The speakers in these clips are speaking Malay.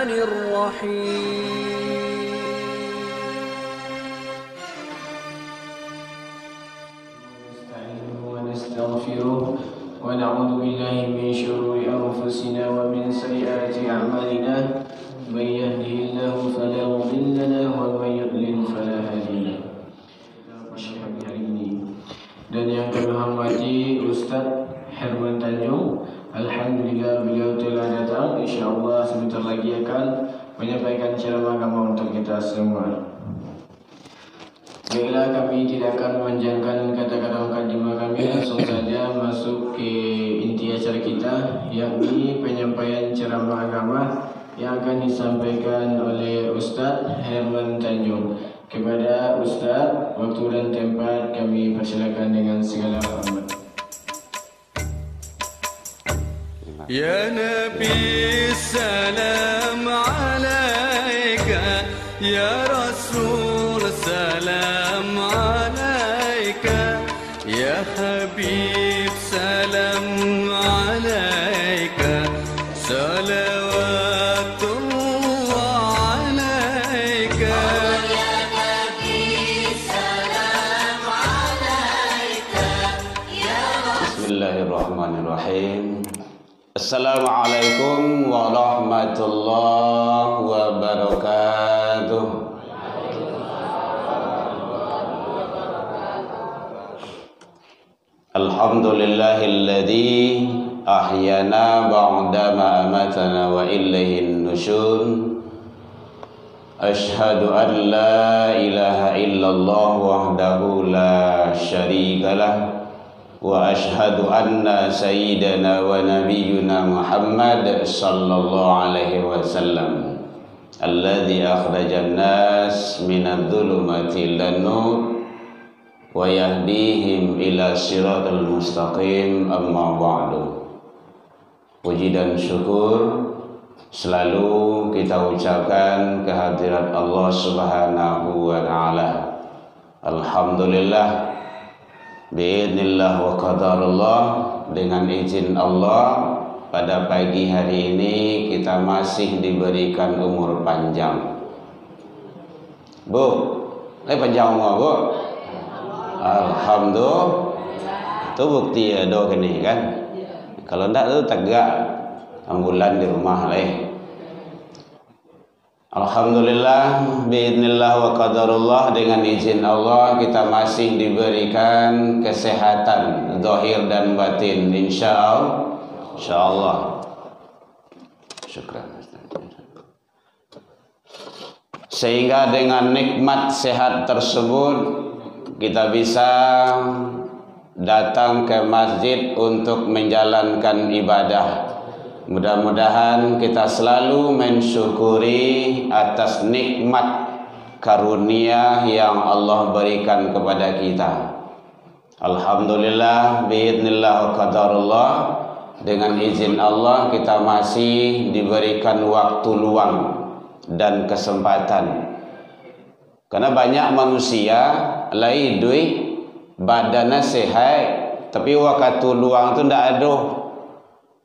الرحمن الرحيم نستعينه ونستغفره ونعوذ بالله من شرور أنفسنا ومن سيئات أعمالنا من يهده الله فلا مضل له ومن يضلل فلا هادي له. Masyarakat hari ini dan yang kami hormati Ustaz Herman Tanjung, alhamdulillah beliau telah datang. InsyaAllah sebentar lagi akan menyampaikan ceramah agama untuk kita semua. Baiklah, kami tidak akan memanjangkan kata-kata mukadimah kami, langsung saja masuk ke inti acara kita, yakni penyampaian ceramah agama yang akan disampaikan oleh Ustaz Herman Tanjung. Kepada Ustaz, waktu dan tempat kami persilakan dengan segala hormat. Ya Nabi salam alaika, ya Rasul salam alaika, ya Habib salam alaika, salawatullah alaika. Ya Nabi salam alaika, ya Rasul. Bismillahirrahmanirrahim. Assalamualaikum warahmatullahi wabarakatuh. Alhamdulillahilladzi ahyana ba'dama amatana wa ilaihin nusyur. Ashhadu an la ilaha illallah wahdahu la syarikalah wa ashhadu anna sayyidana wa nabiyyuna Muhammad sallallahu alaihi wasallam alladzi akhrajan nas minadh dhulumati ilan nur wa yahdihim ila siratal mustaqim, amma ba'du. Puji dan syukur selalu kita ucapkan kehadirat Allah Subhanahu wa taala. Alhamdulillah, biidznillah wa qadarullah, dengan izin Allah pada pagi hari ini kita masih diberikan umur panjang. Bu, panjang umur bu? Alhamdulillah. Itu bukti ada kini kan? Kalau enggak tu tegak ambulan di rumah lah. Alhamdulillah, biidznillah wa qadarullah, dengan izin Allah kita masih diberikan kesehatan zahir dan batin, insyaallah. Syukran. Sehingga dengan nikmat sehat tersebut kita bisa datang ke masjid untuk menjalankan ibadah. Mudah-mudahan kita selalu mensyukuri atas nikmat karunia yang Allah berikan kepada kita. Alhamdulillah, biidznillah wa qadarullah, dengan izin Allah kita masih diberikan waktu luang dan kesempatan. Karena banyak manusia lai duit, badannya sehat, tapi waktu luang tu ndak ada.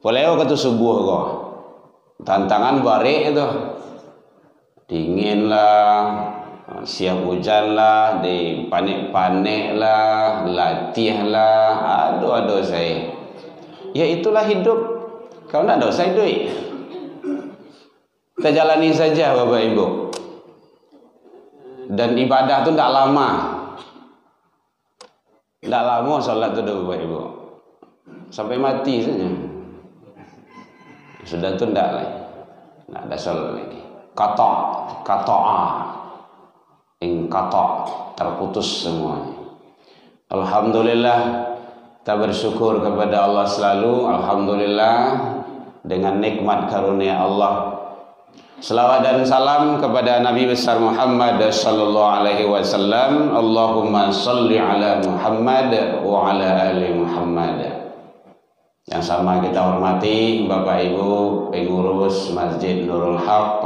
Boleh waktu subuh kau, tantangan barik itu, dingin lah, siap hujan lah, dipanik-panik lah, latih lah, aduh saya. Ya itulah hidup. Kau nak ada saya duit, kita jalani saja Bapak Ibu. Dan ibadah tu tak lama, solat tu Bapak Ibu, sampai mati saja. Sudah tu tak lagi, nak ada solat lagi. Terputus semuanya. Alhamdulillah, kita bersyukur kepada Allah selalu. Alhamdulillah, dengan nikmat karunia Allah. Selawat dan salam kepada Nabi besar Muhammad sallallahu alaihi wasallam. Allahumma salli ala Muhammad wa ala ali Muhammad. Yang sama kita hormati Bapak Ibu pengurus Masjid Nurul Haq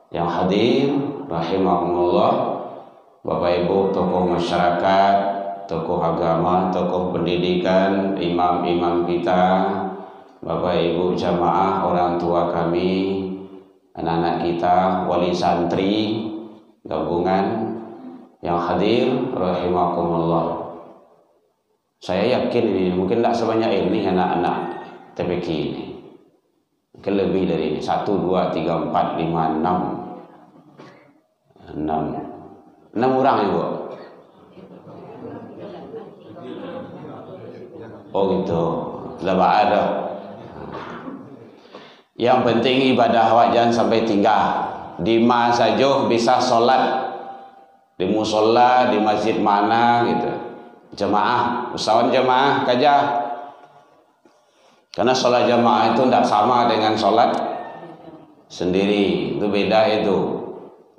yang hadir rahimahumullah, Bapak Ibu tokoh masyarakat, tokoh agama, tokoh pendidikan, imam-imam kita, Bapak Ibu jamaah, orang tua kami, anak-anak kita, wali santri, gabungan yang hadir, rahimakumullah. Saya yakin ini mungkin tidak sebanyak ini anak-anak TPQ ini. Mungkin lebih dari ini. 1, 2, 3, 4, 5, 6. 6 orang ya, Bu? Oh gitu. Sudah ada. Yang penting ibadah awak jangan sampai tinggal. Di mana saja bisa solat. Di musola, di masjid mana gitu. Jemaah, usahawan jemaah kaja. Karena sholat jemaah itu tidak sama dengan sholat sendiri, itu beda itu.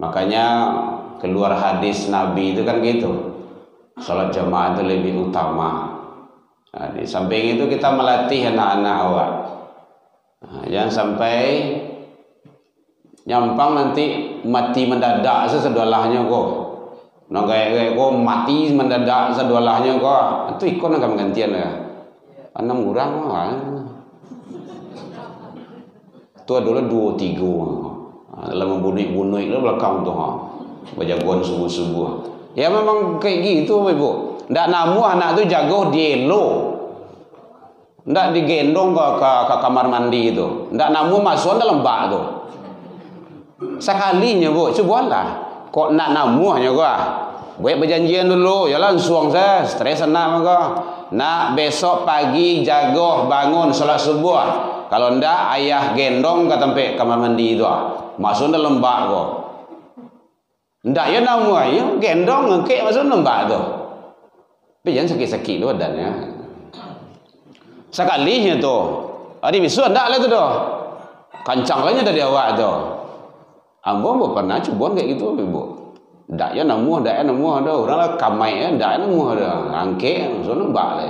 Makanya keluar hadis Nabi itu kan gitu. Sholat jemaah itu lebih utama. Nah, di samping itu kita melatih anak-anak awak. Nah, jangan sampai nyampang nanti mati mendadak sesedolahnya kok. Nah kayak kok mati mendadak sedolahnya kok, itu ikon akan gantian ya. 6 orang lah. Itu adalah 2, 3. Dalam membunuh itu belakang tu berjagoan subuh-subuh. Ya memang kayak gitu Ibu. Ndak namu anak tu jago dielo. Ndak digendong ke kamar mandi itu. Ndak namu masuk dalam bak tu. Sekalinya Bu, cobalah. Kok nak namuhnya gua? Buat perjanjian dulu, ya langsung saya stres nak maka. Nak besok pagi jago bangun salat subuh. Kalau ndak ayah gendong ke tempat kamar mandi itu. Masuk dalam bak kok. Ndak ya namuh ya gendong ngekek masuk dalam bak tu. Tapi jangan sakit-sakit tu badannya. Sekalinya tu. Adi bisu ndak lah tu dah. Kancang lahnya dari awak tu. Ambo pernah coba kayak gitu Ibu. Ndak ya namuh ada orang lah kamai ndak namuh ada. Angke so nembak le.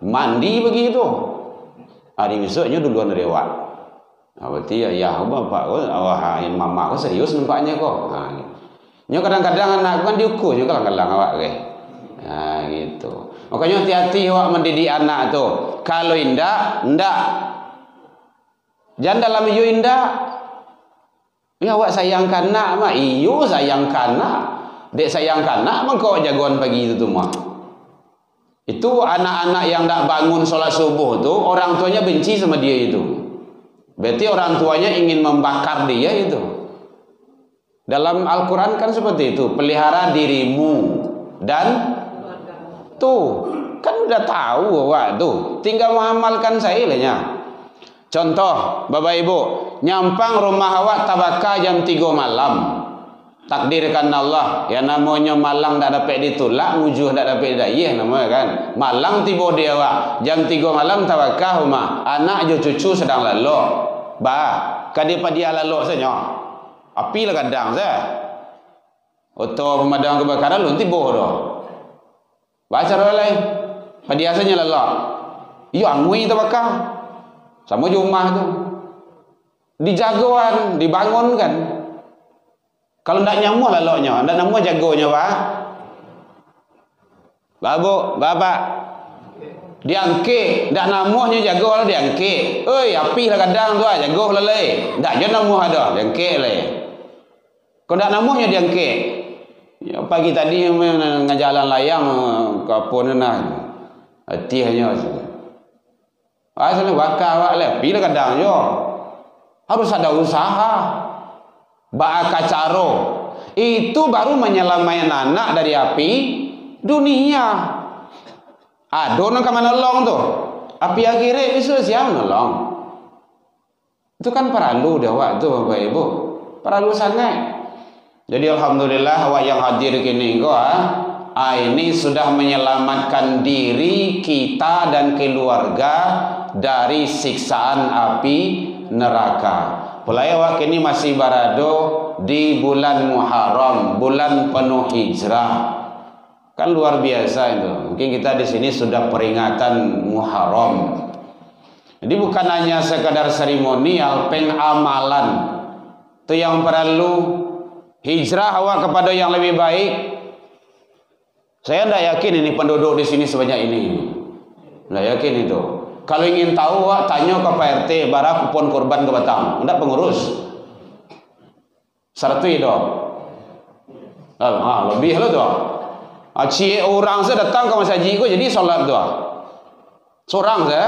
Mandi begitu. Hari besoknya duluan dari awak. Berarti ayah bapak ko awak mama ko serius nampaknya kok. Ha. Nyo kadang-kadang anak kan diukur juga kadang-kadang awak ke. Nah gitu. Makanya hati-hati awak mendidik anak tu. Kalau indak. Jangan dalam iyo indak. Ya awak sayang kanak mah, iyo sayang kanak. Dek sayang kanak mah kau jagoan pagi itu mah. Itu anak-anak yang tak bangun sholat subuh tu, orang tuanya benci sama dia itu. Berarti orang tuanya ingin membakar dia itu. Dalam Al-Quran kan seperti itu, pelihara dirimu dan tuh kan udah tahu awak tu, tinggal mengamalkan sailahnya. Contoh, Bapak Ibu, nyampang rumah awak tabaka jam 3 malam. Takdirkan Allah, ya namanya malang tak dapat ditolak, mujuh tak dapat didayah namanya kan. Malang tiba dia awak, jam 3 malam tabaka rumah. Anak jo cucu sedang lalu. Kadipa dia lalu saja. Api lah kadang saya. Atau pemadam kebakaran lu tiba dah. Baca lain. Padiasanya lalu. Iyo angui tabaka. Sama rumah tu dijagoan, dibangunkan. Kalau ndak nyamuh laloknya, ndak namuh jagonya Pak. Babu, bapak diangke, ndak namuhnya jago lah diangke. Oi, api lah kadang tu jago lah le. Ndak je namuh ada, diangke le. Kalau ndak namuhnya diangke. Ya pagi tadi ngajalan layang ke pun nah. Hatinya asal bakar awak le, bila kadang yo. Harus ada usaha. Ba'aka caro. Itu baru menyelamatkan anak dari api dunia. Aduh nak mana nolong tu? Api akhirat itu siapa nolong? Itu kan perlu dah awak tu Bapak Ibu. Perlu sangat. Jadi alhamdulillah awak yang hadir kini kau ini sudah menyelamatkan diri kita dan keluarga dari siksaan api neraka. Pulai awak ini masih berada di bulan Muharram, bulan penuh hijrah. Kan luar biasa itu. Mungkin kita di sini sudah peringatan Muharram. Jadi bukan hanya sekadar seremonial, pengamalan. Itu yang perlu hijrah awak kepada yang lebih baik. Saya tidak yakin ini penduduk di sini sebanyak ini. Tidak yakin itu. Kalau ingin tahu, tanya ke Pak RT, bara kupon korban ke Batang. Tidak pengurus. Sartui doh. Lebih lah doh. Aci orang saya datang ke masjid ko jadi solat doh. Seorang saya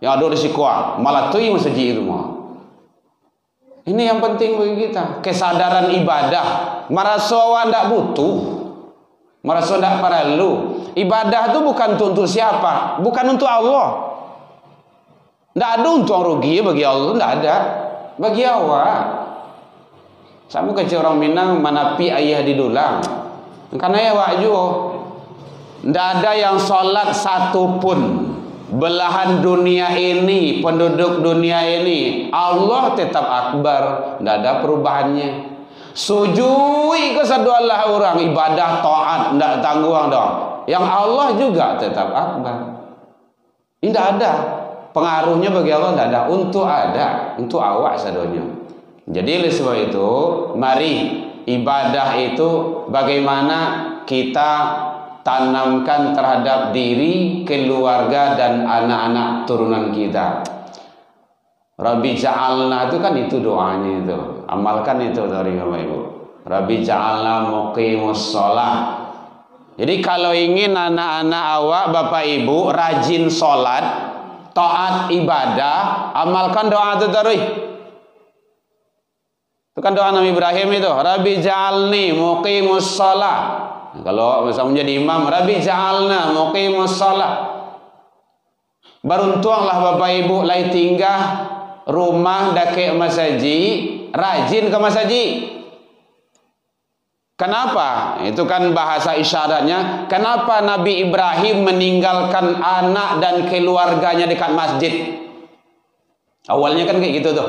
yang ada di Sikuah malah tui masjid itu mah. Ini yang penting bagi kita, kesadaran ibadah. Marasawa ndak butuh, merasa ndak perlu. Ibadah itu bukan untuk siapa, bukan untuk Allah. Ndak ada untung rugi bagi Allah, ndak ada. Bagi awak. Sama kecil orang Minang manapi ayah didulang. Karena ya awak juga. Ndak ada yang sholat satupun. Belahan dunia ini, penduduk dunia ini, Allah tetap akbar, tidak ada perubahannya. Sujui kesadu Allah orang ibadah taat tidak tanggung dong. Yang Allah juga tetap akbar. Ini tidak ada pengaruhnya bagi Allah, tidak ada untuk awak sadonya. Jadi oleh sebab itu, mari ibadah itu bagaimana kita tanamkan terhadap diri, keluarga dan anak-anak turunan kita. Rabbi ja'alna itu kan itu doanya itu. Amalkan itu dari Bapak Ibu. Rabbi ja'alna muqimus shalah. Jadi kalau ingin anak-anak awak Bapak Ibu rajin sholat, taat ibadah, amalkan doa itu terus. Itu kan doa Nabi Ibrahim itu, Rabbi ja'alni muqimus shalah. Kalau misalnya menjadi imam, Rabbi ja'alna muqimus shalah. Beruntuklah Bapak Ibu lai tinggal rumah dake masjid, rajin ke masjid. Kenapa? Itu kan bahasa isyaratnya. Kenapa Nabi Ibrahim meninggalkan anak dan keluarganya dekat masjid? Awalnya kan kayak gitu tuh.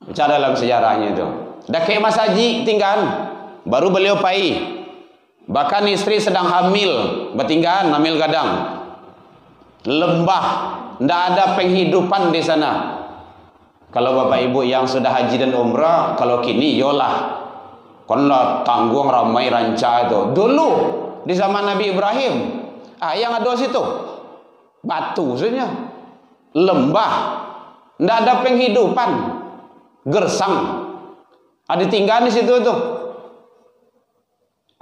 Bicara dalam sejarahnya itu. Dake masjid tinggal. Baru beliau pai. Bahkan istri sedang hamil, bertinggahan, hamil gadang. Lembah, tidak ada penghidupan di sana. Kalau Bapak Ibu yang sudah haji dan umrah, kalau kini yolah. Karena tanggung ramai ranca itu. Dulu di zaman Nabi Ibrahim, yang ada situ batu saja, lembah, tidak ada penghidupan, gersang. Ada tinggal di situ tuh.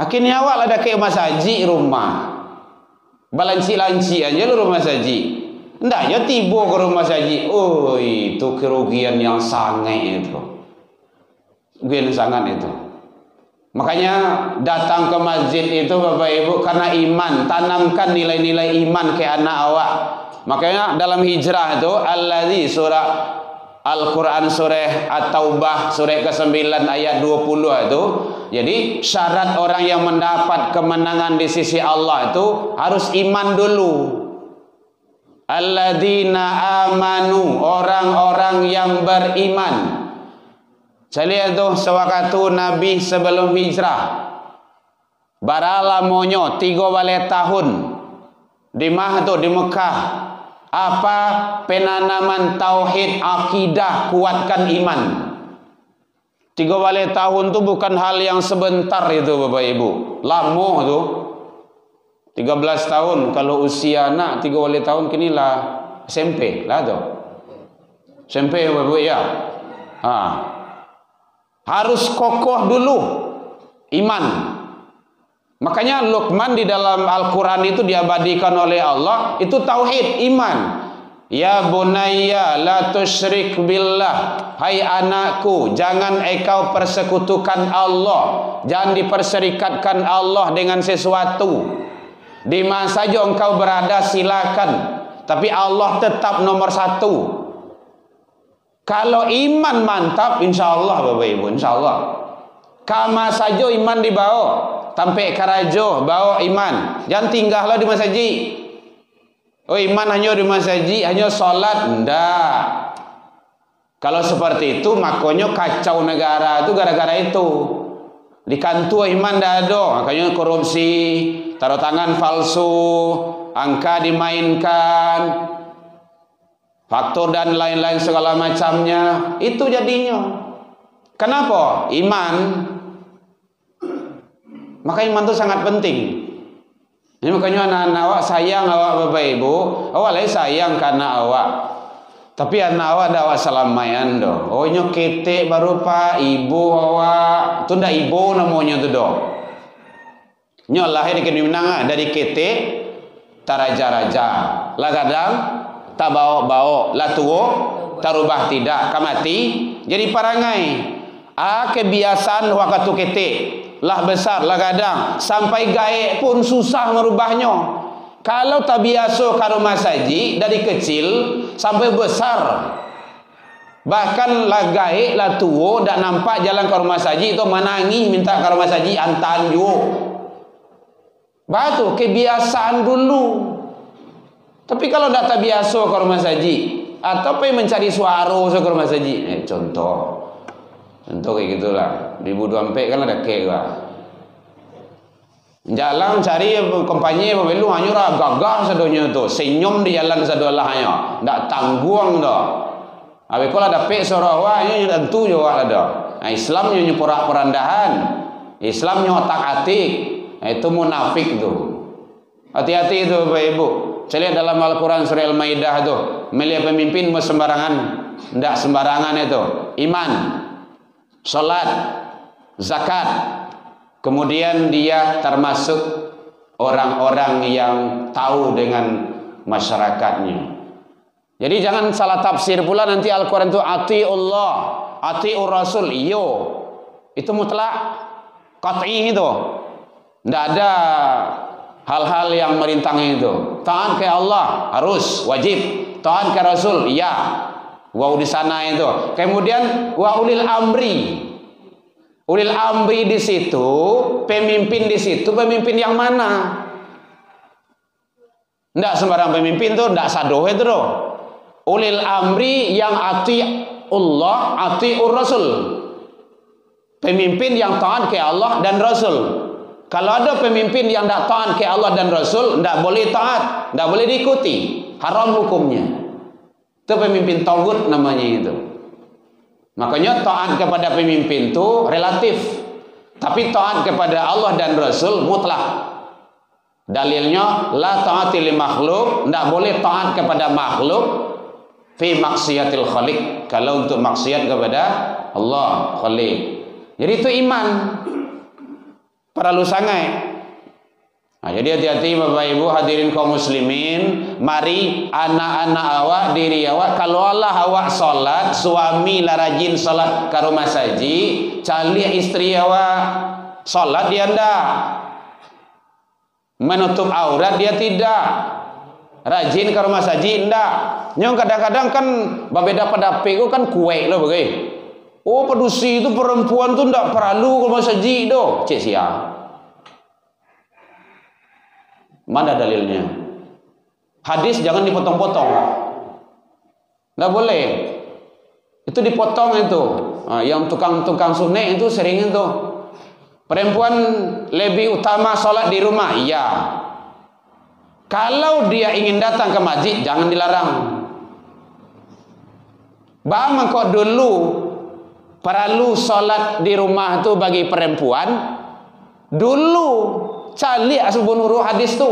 Akhirnya awak ada ke masjid rumah. Balanci-lanci aja lu rumah saji. Ndak ya tiba ke rumah saji. Oh, itu kerugian yang sangat itu. Kerugian sangat itu. Makanya datang ke masjid itu Bapak Ibu karena iman, tanamkan nilai-nilai iman ke anak awak. Makanya dalam hijrah itu allazi surah Al-Quran surah At-Taubah surah ke-9 ayat 20 itu. Jadi syarat orang yang mendapat kemenangan di sisi Allah itu harus iman dulu. Alladzina amanu, orang-orang yang beriman. Saya lihat tuh sewaktu Nabi sebelum hijrah barala monyo 3 tahun di Mekah. Apa penanaman tauhid, akidah, kuatkan iman. 3 tahun itu bukan hal yang sebentar itu Bapak Ibu. Lama tuh. 13 tahun kalau usia anak 3 tahun kini lah SMP lah tuh. SMP Bapak Ibu ya. Harus kokoh dulu iman. Makanya Luqman di dalam Al-Quran itu diabadikan oleh Allah. Itu tauhid, iman. Ya bunayya la tusyrik billah. Hai anakku, jangan engkau persekutukan Allah. Jangan diperserikatkan Allah dengan sesuatu. Di mana saja engkau berada silakan. Tapi Allah tetap nomor 1. Kalau iman mantap, insya Allah Bapak Ibu, insya Allah. Kama saja iman dibawa. Sampai karajo bawa iman. Jangan tinggallah di masjid. Oh iman hanya di masjid, hanya sholat. Enggak. Kalau seperti itu makanya kacau negara itu gara-gara itu. Di kantor iman dah ada. Makanya korupsi, taruh tangan palsu, angka dimainkan, faktor dan lain-lain segala macamnya. Itu jadinya. Kenapa? Iman. Maka iman itu sangat penting. Ini makanya anak-anak awak sayang awak Bapak Ibu. Awak lagi sayang karena awak. Tapi anak awak dah awak salamayan doh. Oh nyo ketek baru pak ibu awak. Tu ndak ibu namanya tu doh. Nyo lahir di Minang dari ketek taraja-raja. Lah kadang tak bawa-bawa, lah tuo tarubah tidak kamati jadi parangai. Kebiasaan waktu ketek lah besar lah kadang sampai gaek pun susah merubahnya. Kalau tak biasa ke rumah saji dari kecil sampai besar, bahkan lah gaek lah tua dak nampak jalan ke rumah saji itu menangis minta ke rumah saji antan juga. Batu kebiasaan dulu. Tapi kalau tak biasa ke rumah saji atau pengen mencari suara ke rumah saji, contoh kayak gitulah. 2024 kan ada kek lah. Jalan cari kompanyi pemilu hanya gagah sadonya tu, senyum di jalan sadolah hanya, ndak tangguang dah. Abi kalau ada pek sorawa nya tentu juga ada. Islam nya porak perandahan, Islam nya otak-atik, itu munafik tu. Hati-hati tu Bapak Ibu. Saya lihat dalam Al-Quran surah Al-Maidah tu, melihat pemimpin sembarangan, ndak sembarangan itu. Iman, salat, zakat. Kemudian dia termasuk orang-orang yang tahu dengan masyarakatnya. Jadi jangan salah tafsir pula nanti Al-Quran itu ati Allah, ati Rasul. Iyo, itu mutlak, qat'i itu. Tidak ada hal-hal yang merintangi itu. Taat ke Allah harus wajib, taat ke Rasul iya. Wow di sana itu. Kemudian wa ulil amri. Ulil amri di situ, pemimpin di situ, pemimpin yang mana? Ndak sembarang pemimpin tuh, ndak sadoh itu doh. Ulil amri yang ati Allah, ati Rasul. Pemimpin yang taat ke Allah dan Rasul. Kalau ada pemimpin yang ndak taat ke Allah dan Rasul, ndak boleh taat, ndak boleh diikuti, haram hukumnya. Itu pemimpin tagut namanya itu. Makanya taat kepada pemimpin itu relatif, tapi taat kepada Allah dan Rasul mutlak. Dalilnya la ta'ati li makhluk, tidak boleh taat kepada makhluk fi maksiatil khaliq, kalau untuk maksiat kepada Allah khaliq. Jadi itu iman perlu sangat. Nah, jadi hati-hati Bapak Ibu hadirin kaum muslimin, mari anak-anak awak, diri awak, kalau Allah awak solat, suami lah rajin solat ke rumah saji, cari istri awak solat dia ndak, menutup aurat dia tidak, rajin ke rumah saji ndak. Nyong kadang-kadang kan babeda pada peko kan kuek loh bagai. Oh pedusi itu perempuan tu ndak perlu ke rumah saji doh, cek sia. Mana dalilnya? Hadis jangan dipotong-potong. Tidak boleh. Itu dipotong itu. Yang tukang-tukang sunnah itu sering itu. Perempuan lebih utama sholat di rumah. Iya. Kalau dia ingin datang ke masjid, jangan dilarang. Bang kok dulu perlu sholat di rumah itu bagi perempuan. Dulu cari asbun huruf hadis tu.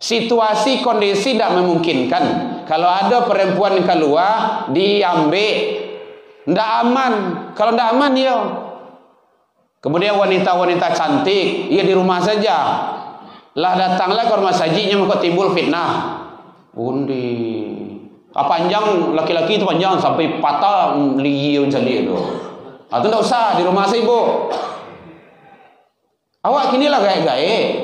Situasi kondisi tidak memungkinkan. Kalau ada perempuan yang keluar diambil, tidak aman. Kalau tidak aman ya. Kemudian wanita-wanita cantik, ya di rumah saja. Lah datanglah ke rumah sajinya maka timbul fitnah. Undi. Panjang laki-laki itu panjang sampai patah liun sendiri itu. Itu tidak usah di rumah saya ibu. Awak kini lah gaya-gaya.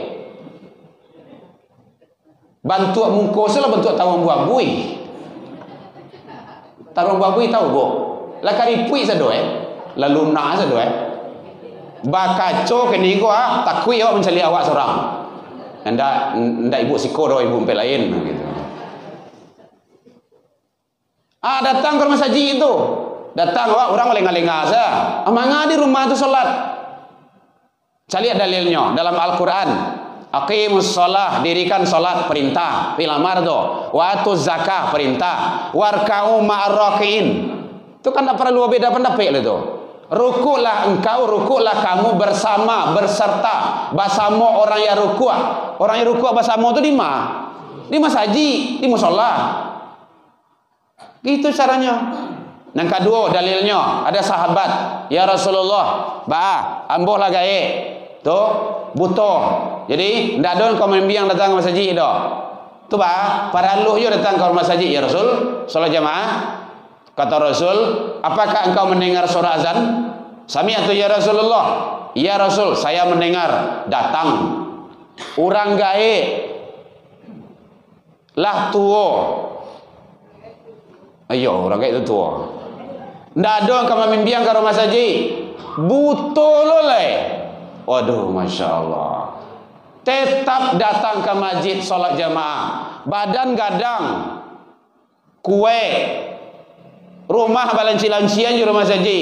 Bantu mungkus lah bentuk tawang buah bui. Tawang buah bui tahu bu? Lah karipui sado lalu nak sado bakaco kini gua takui awak mencari awak seorang. Ndak ibu siko do ibu empat lain gitu. Datang ke rumah saji itu. Datang awak orang lengah-lengah saja. Mangga di rumah itu salat. Cari dalilnya dalam Al-Quran. Aqimus shalah, dirikan salat perintah, filamar tu. Wa atuz zakah perintah. Warka'u ma'ar raki'in. Itu kan tak perlu beda pendapat itu. Rukuklah engkau, rukuklah kamu bersama, berserta, bersama orang yang rukuk. Orang yang rukuk bersama itu di mana? Di masjid, di mushola. Gitu caranya. Yang kedua dalilnya, ada sahabat, ya Rasulullah, amboh lah gae. Tu butuh. Jadi ndak ada kau membiang datang ke masjid dah. Tu para luh yo datang ke masjid ya Rasul, salat jamaah. Kata Rasul, apakah engkau mendengar suara azan? Sami'tu ya Rasulullah. Ya Rasul, saya mendengar. Datang orang gae lah tua. Ayo, orang gae itu tua. Ndak ada kau membiang ke rumah saji. Butuh lo le. Waduh, Masya Allah. Tetap datang ke masjid solat jamaah. Badan gadang. Kue. Rumah balanci-lancian di rumah saji.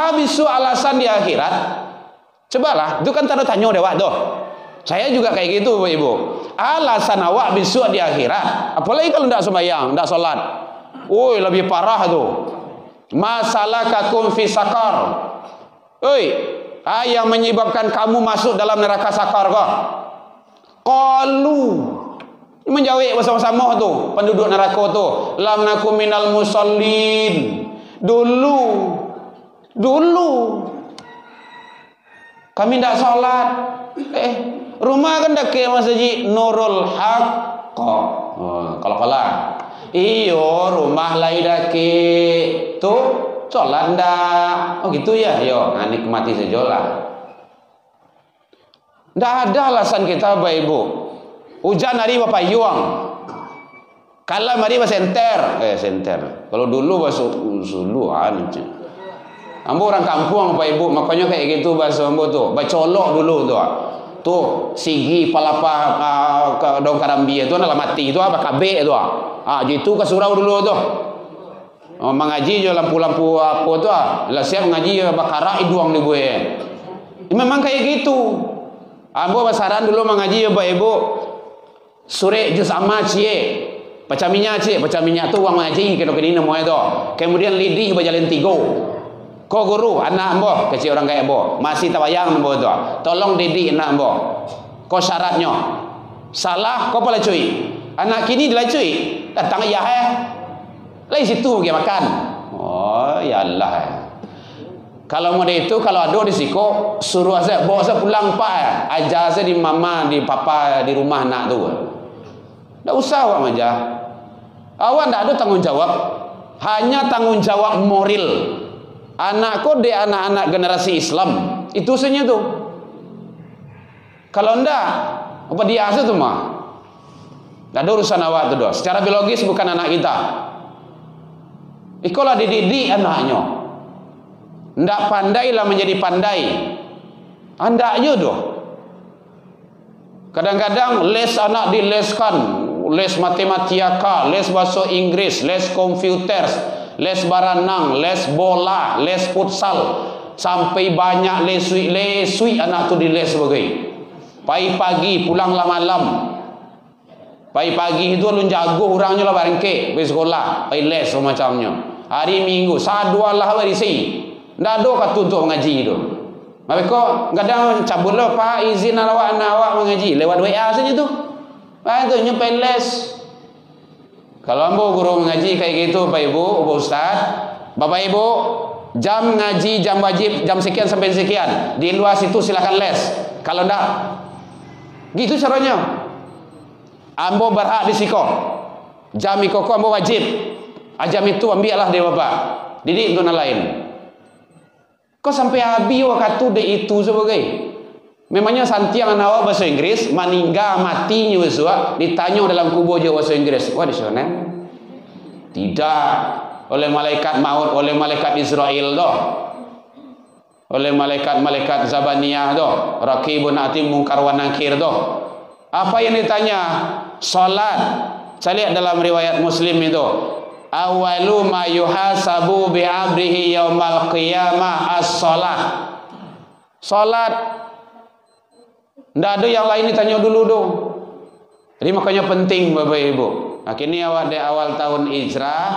Bisu alasan di akhirat. Cobalah, itu kan tak ada tanya dewak doh. Saya juga kayak gitu Bapak Ibu. Alasan awak bisu di akhirat. Apalagi kalau tidak sembahyang, tidak solat. Woi, lebih parah tuh. Masalah kakum fi sakar. Oi, yang menyebabkan kamu masuk dalam neraka sakar kok. Qalu. Menjawab bersama-sama tu penduduk neraka tu. Lam nakum minal musallin. Dulu kami tidak solat. Rumah kan dekat masjid Nurul Haq. Kalau kalah. Iyo, rumah lain dekat tu solat ndak. Oh gitu ya. Yo, nikmati sajalah. Ndak ada alasan kita Bapak Ibu. Hujan hari Bapak Yuang. Kalau hari senter. Senter. Kalau dulu bahasa Suluan. Ambo orang kampung Bapak Ibu. Makanya kayak gitu bahasa ambo tuh. Bacolok dulu tuh. Tuh sigi palapa daun karambi itu adalah mati itu apa kabe itu. Gitu ke surau dulu tuh. Mengaji je lampu-lampu apa tuh. Lah siap ngaji bakara iduang di gue. Memang kayak gitu. Ambo basaran dulu mengaji Bapak Ibu. Sore juz amma cie. Baca minyak tu uang mengaji kena kena moe tu. Kemudian lidih berjalan 3. Kau guru anak ambo kecil orang kaya ambo masih tawayang ambo tu. Tolong didik anak ambo. Kau syaratnya salah kau pala cuy. Anak kini dia cuy. Datang ayah lain situ dia makan. Oh ya Allah. Kalau mau itu kalau ada di siko suruh saya bawa saya pulang pak. Ajar saya di mama di papa di rumah anak tu. Tak usah awak majah. Awak tak ada tanggung jawab. Hanya tanggung jawab moral. Anakku dia anak-anak generasi Islam. Itu saja tu. Kalau ndak, apa dia asal tu mah? Tak ada urusan awak tu doh. Secara biologis bukan anak kita. Ikolah dididik anaknya. Ndak pandailah menjadi pandai. Anda aja doh. Kadang-kadang les anak dileskan. Les matematika, les bahasa Inggris, les komputer, les baranang, les bola, les futsal, sampai banyak lesui anak tu diles sebagai. Pagi-pagi pulanglah malam. Pagi-pagi itu lu jago orangnya lah barengke di sekolah, pai les macamnya. Hari Minggu sadua lah hari si. Ndak ada kat untuk mengaji tu. Mereka kadang cabut lah pak izin awak mengaji lewat WA saja tu. Itu nyampai les. Kalau ambo guru mengaji kayak gitu Pak Ibu, Pak Ustaz, Bapak Ibu, jam ngaji, jam wajib, jam sekian sampai sekian. Di luar situ silakan les. Kalau enggak, gitu caranya. Ambo berhak di siko. Jam ikoko ambo wajib. Jam itu ambillah dia Bapak. Didik untuk lain. Kau sampai habis waktu de itu sebagai. Memangnya santiang anak bahasa Inggris, meninggal matinya besok, ditanya dalam kubur je bahasa Inggris. Wah di sana? Tidak. Oleh malaikat maut, oleh malaikat Israel doh. Oleh malaikat Zabaniyah doh. Raqibun atid munkar wa nakir doh. Apa yang ditanya? Salat. Saya lihat dalam riwayat Muslim itu. Awalu ma yuhasabu bi 'abdihi yaumal qiyamah as-salah. Salat. Tidak ada yang lain ditanya dulu dong. Jadi makanya penting Bapak Ibu. Akhirnya awak di awal tahun hijrah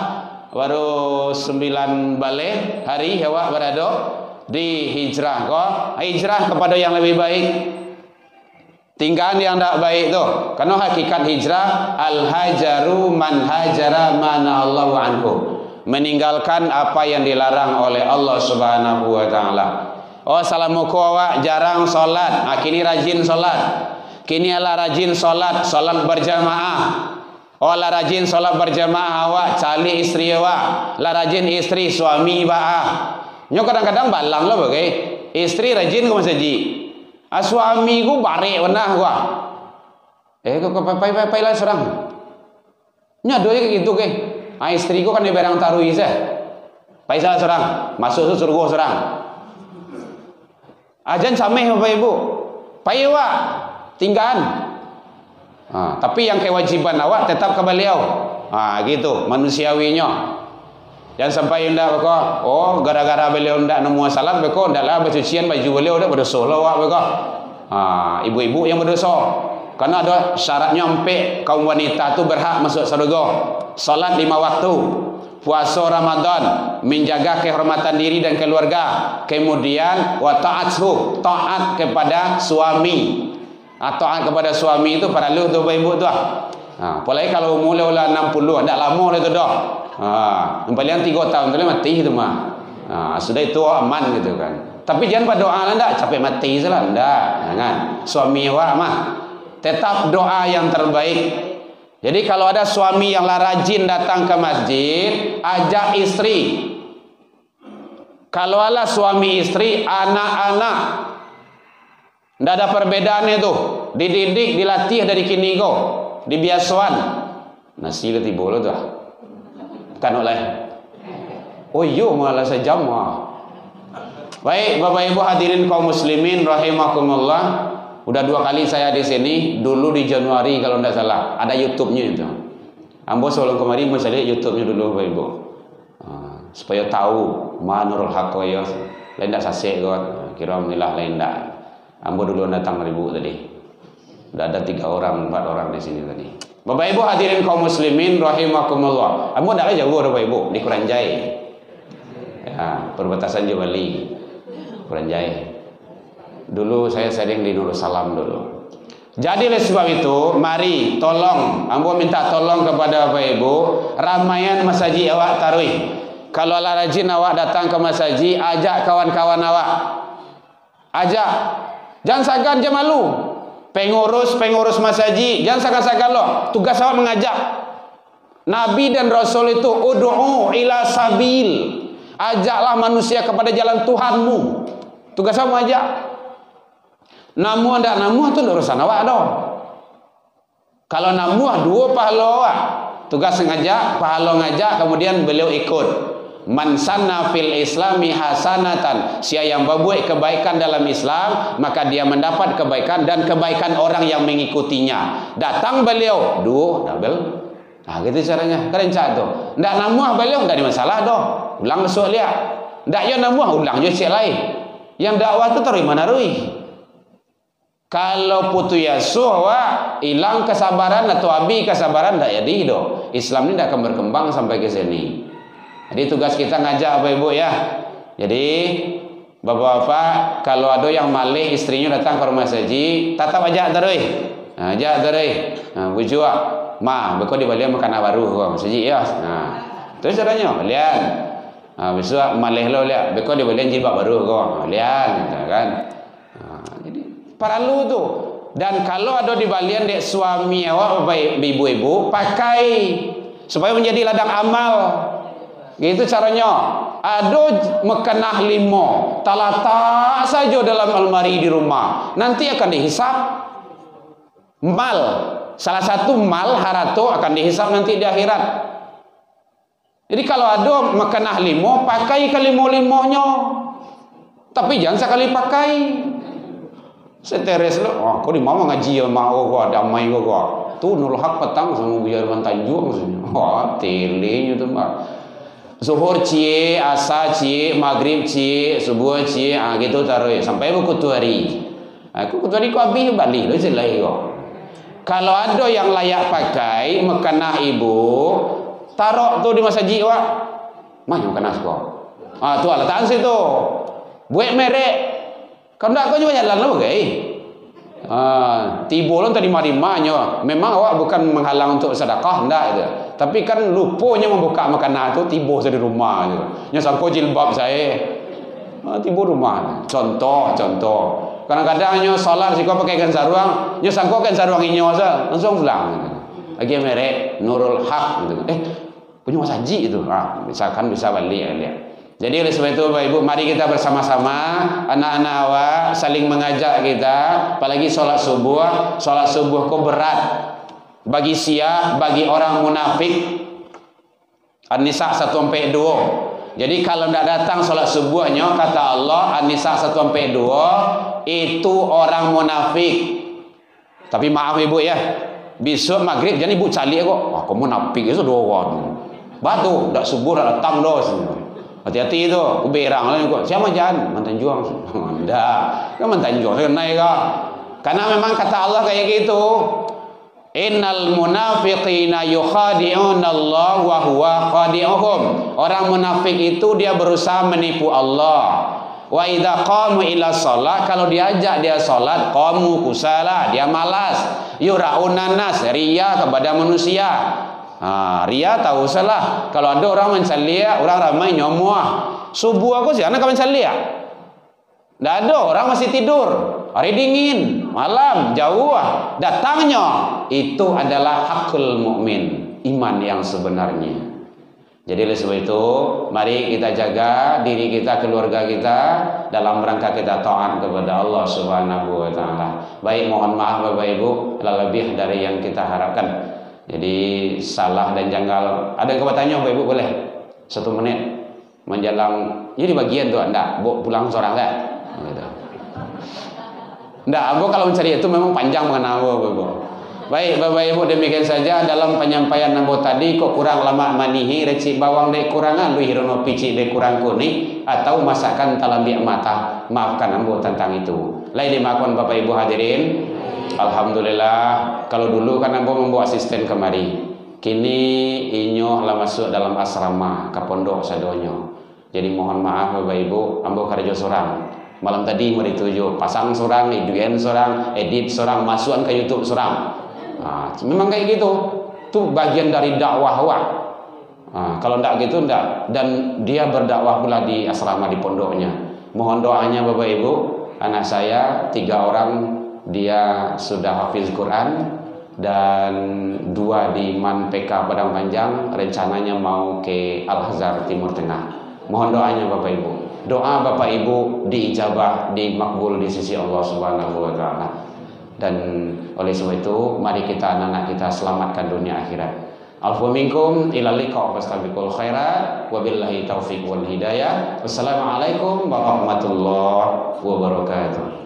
baru 9 balik hari awak berada di hijrah. Kok hijrah kepada yang lebih baik. tinggalan yang tak baik tu. Karena hakikat hijrah, al-hajaru man hajara mana Allahu anhu, meninggalkan apa yang dilarang oleh Allah Subhanahu wa taala. Oh, salamuku awak jarang solat, kini rajin solat. Kini ala rajin solat berjamaah. Oh, la rajin solat berjamaah awak, cali istri awak, la rajin istri suami baah. Nyo kadang-kadang balang lah bagai istri rajin ke masjid. Suami ku barek benah gua. Kau pai lah serang. Nya doa kayak gitu ke. Istri ku kan di barang taruh isah. Pai salah serang, masuk tu surga serang. Ajan sameh Bapak Ibu. Pai awak tinggalan. Tapi yang kewajiban awak tetap ke beliau. Gitu manusiawinya. Jangan sampai ndak beko. Oh, gara-gara beliau ndak nemu salat beko, ndaklah bercucian baju beliau dak berdosa lah awak beko. Ibu-ibu yang berdosa. Karena ada syaratnya sampai kaum wanita tu berhak masuk surga. Salat 5 waktu. Puasa Ramadan, menjaga kehormatan diri dan keluarga. Kemudian wa ta'athu, taat kepada suami. Taat kepada suami itu perlu tu Bapak Ibu tu. Apalagi kalau umur lah 60, ndak lama lah tu dah. Paling 3 tahun tu mati tu mah. Sudah itu aman gitu kan. Tapi jangan berdoa lah ndak capek mati salah ndak. Jangan. Suami awak mah tetap doa yang terbaik. Jadi kalau ada suami yang rajin datang ke masjid, ajak istri. Kalau ada suami istri, anak-anak, tidak ada perbedaan itu. Dididik, dilatih dari kini kok, dibiasuan. Nasi le tiba lo tu. Kan oleh. Oh iya malah sejam mah. Baik Bapak Ibu hadirin kaum muslimin rahimakumullah. Udah 2 kali saya di sini. Dulu di Januari kalau tidak salah. Ada YouTube-nya itu. Ambo sebelum kemarin mau lihat YouTube-nya dulu Bapak Ibu. Supaya tahu mana Nurul Haq ya. Lain tak sasek kot. Kira alhamdulillah lain tak. Ambo dulu datang 1000 tadi. Udah ada 3 orang 4 orang di sini tadi. Bapak Ibu hadirin kaum muslimin rahimakumullah. Ambo tak jauh Bapak Ibu di Kuranjai. Ya, perbatasan Jawa Bali. Kuranjai. Dulu saya sering di Nursalam dulu. Jadi oleh sebab itu, mari tolong, ambo minta tolong kepada Bapak Ibu, ramaian masjid awak taruih. Kalau ala rajin awak datang ke masjid, ajak kawan-kawan awak. Ajak. Jangan sagan je malu. Pengurus masjid, jangan sagan-sagan loh. Tugas awak mengajak. Nabi dan Rasul itu ud'u ila sabil. Ajaklah manusia kepada jalan Tuhanmu. Tugas awak mengajak. Namuh ndak namuh tu urusan awak dah. Kalau namuh 2 pahala awak. Tugas ngajak, pahala ngajak, kemudian beliau ikut. Man sanna fil islami hasanatan. Siapa yang berbuat kebaikan dalam Islam, maka dia mendapat kebaikan dan kebaikan orang yang mengikutinya. Datang beliau, double. Gitu caranya. Keren cak tu. Ndak namuh beliau ndak ada masalah dah. Ulang masuk lihat. Ndak yo namuh ulang je cek lain. Yang dakwah tu taruh mana rui? Kalau putu Yasuh awak hilang kesabaran atau abi kesabaran tak jadi doh. Islam ini tidak akan berkembang sampai ke sini. Jadi tugas kita ngajak Bapak Ibu ya. Jadi Bapak-bapak kalau ada yang malih istrinya datang ke rumah saji, tetap ajak terus. Ajak terus. Bujua, ma, beko di balik makan baru kau saji ya. Terus caranya lian. Besok malih lo liat, beko di balik jilbab baru kau lian gitu kan. Jadi perlu tu. Dan kalau ada di balian dek suami awak bapak ibu-ibu pakai supaya menjadi ladang amal. Gitu caranya. Ada mekenah 5 talata saja dalam almari di rumah. Nanti akan dihisap mal. Salah satu mal harato akan dihisap nanti di akhirat. Jadi kalau ada mekenah 5 pakai ke 5-5-nya. Tapi jangan sekali pakai. Seteres lo, kau di mama ngaji ya mau gua damai gua. Tu Nurul Haq petang sama Bujarman Tanjung maksudnya. Telenya tu mah. Zuhur cie, asa cie, maghrib cie, subuh cie, gitu taruh sampai buku tu hari. Aku kutu hari ku habis balik lo selai kau. Kalau ada yang layak pakai mekanah ibu, taruh tu di masjid wak. Mah mekanah kau. Tu letak situ. Buat merek. Kau nak kau juga jalan lo gay. Tibo lo tadi marimanya. Memang awak bukan menghalang untuk sedekah, enggak itu. Tapi kan lupanya membuka makanan tu tibo saya di rumah gitu. Nya sangko jilbab saya. Tibo rumah. Contoh. Kadang-kadang nyo salat siko pakai kan sarung, nyo sangko kan sarung inyo sa, langsung pulang. Lagi merek Nurul Haq gitu. Punya Mas Haji itu. Misalkan bisa balik ya. Jadi oleh sebab itu Bapak Ibu, mari kita bersama-sama anak-anak awak saling mengajak kita, apalagi sholat subuh kok berat bagi bagi orang munafik. An-Nisa 1-2. Jadi kalau tidak datang sholat subuhnya, kata Allah An-Nisa 1-2, itu orang munafik. Tapi maaf Ibu ya, besok maghrib jadi Ibu calik kok, kamu munafik itu doang. Batu, tidak subuh dah datang dos. Hati-hati itu, berang lah kok. Siapa jangan mantan juang? Enggak, kan mantan juang saya naik kah? Karena memang kata Allah kayak gitu. Innal munafiqina yukhadi'una Allah wa huwa khadi'uhum. Orang munafik itu dia berusaha menipu Allah. Wa idza qamu ila shalah, kalau diajak dia salat, qamu kusala, dia malas. Yura'unan nas, riya kepada manusia. Ria tahu salah. Kalau ada orang mencalia, orang ramai nyomuah. Subuh aku sih, anak kau mencalia. Tidak ada, orang masih tidur. Hari dingin, malam, jauh. Datangnya itu adalah hakul mukmin, iman yang sebenarnya. Jadi oleh sebab itu, mari kita jaga diri kita, keluarga kita dalam rangka kita taat kepada Allah Subhanahu wa taala. Baik, mohon maaf Bapak Ibu, lebih dari yang kita harapkan. Jadi salah dan janggal. Ada yang bertanya Bapak Ibu boleh 1 menit menjelang ini di bagian tu anda pulang seorang kan? Enggak, Abu kalau mencari itu memang panjang mengenal Bapak. Baik Bapak Ibu, demikian saja dalam penyampaian Abu tadi. Kok kurang lama manihi reci bawang dek kurangan lu hirono pici dek kurang kuning atau masakan talambiak mata. Maafkan Abu tentang itu. Lain dimakan Bapak Ibu hadirin. Alhamdulillah, kalau dulu kan Ambo membawa asisten kemari. Kini inyo lah masuk dalam asrama ke pondok sadonyo. Jadi mohon maaf Bapak Ibu, Ambo kerja seorang. Malam tadi mau dituju pasang seorang, iduan seorang, edit seorang, masukan ke YouTube seorang. Memang kayak gitu. Itu bagian dari dakwah awak. Kalau enggak gitu enggak. Dan dia berdakwah pula di asrama di pondoknya. Mohon doanya Bapak Ibu, anak saya 3 orang dia sudah hafiz Quran dan 2 di Man PK Padang Panjang, rencananya mau ke Al-Azhar Timur Tengah. Mohon doanya Bapak Ibu. Doa Bapak Ibu diijabah, dimakbul di sisi Allah Subhanahu wa taala. Dan oleh sebab itu mari kita anak-anak kita selamatkan dunia akhirat. Alfu minkum ila liqa fastabiqul khairat wabillahi taufiq wal hidayah. Wassalamualaikum warahmatullahi wabarakatuh.